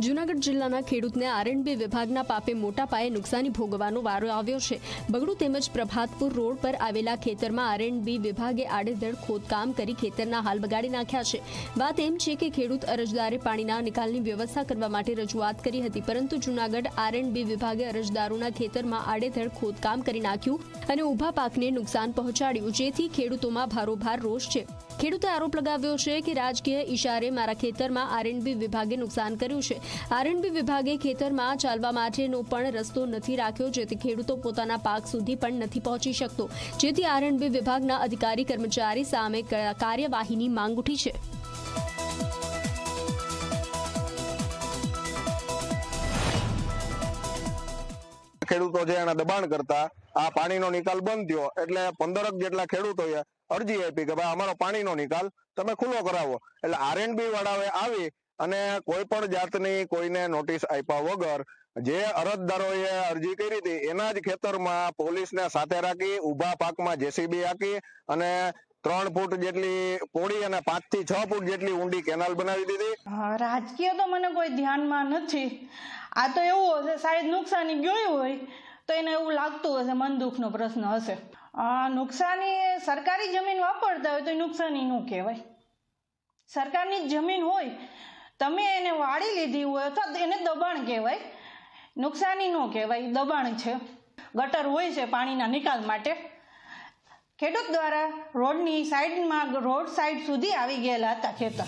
જૂનાગઢ જિલ્લાના ખેડૂતને આરએનબી વિભાગના પાપે મોટા પાયે નુકસાની ભોગવવાનો વારો આવ્યો છે। બગડુ તેમજ પ્રભાતપુર રોડ પર આવેલા ખેતરમાં આરએનબી વિભાગે આડેધડ ખોદકામ કરી ખેતરના હાલ બગાડી નાખ્યા છે। વાત એમ છે કે ખેડૂત અરજદારે પાણીના નિકાલની વ્યવસ્થા કરવા માટે રજૂઆત કરી હતી, પરંતુ જૂનાગઢ આરએનબી વિભાગે અરજદારોના ખેતરમાં આડેધડ ખોદકામ કરી નાખ્યું અને ઊભા પાકને નુકસાન પહોંચાડ્યું, જેથી ખેડૂતોમાં ભારોભાર રોષ છે। ખેડૂતે આરોપ લગાવ્યો છે કે રાજકીય ઇશારે મારા ખેતરમાં આરએનબી વિભાગે નુકસાન કર્યું છે। આરએનબી વિભાગે ખેતરમાં ચાલવા માટેનો પણ રસ્તો નથી રાખ્યો, જેથી ખેડૂતો પોતાના પાક સુધી પણ નથી પહોંચી શકતો, જેથી આરએનબી વિભાગના અધિકારી કર્મચારી સામે કાર્યવાહીની માંગ ઉઠી છે। ખેડૂતો છે એના દબાણ કરતા આ પાણીનો નિકાલ બંધ થયો એટલે 15 જેટલા ખેડૂતોએ અરજી આપી કે ભાઈ અમારો પાણીનો નિકાલ તમે ખુલ્લો કરાવો। એટલે આરએનબી વાળાએ આવી અને કોઈ પણ જાતની કોઈને નોટિસ આપ્યા વગર જે અરજદારોએ અરજી કરી હતી એના જ ખેતરમાં પોલીસને સાથે રાખી ઊભા પાકમાં જેસીબી હાકી અને 3 ફૂટ જેટલી પોળી અને 5 થી 6 ફૂટ જેટલી ઊંડી કેનાલ બનાવી દીધી। રાજકીય તો મને કોઈ ધ્યાનમાં નથી। આ તો એવું હશે શાયદ નુકસાની ગયું હોય તો એને એવું લાગતું હશે, મન દુઃખનો પ્રશ્ન હશે। નુકસાની સરકારી જમીન વાપરતા હોય તો નુકસાની ન કહેવાય। સરકારની જમીન હોય તમે એને વાળી લીધી હોય અથવા એને દબાણ કહેવાય, નુકસાની ન કહેવાય, દબાણ છે। ગટર હોય છે પાણીના નિકાલ માટે, ખેડૂત દ્વારા રોડની સાઈડમાં રોડ સાઈડ સુધી આવી ગયેલા હતા ખેતર।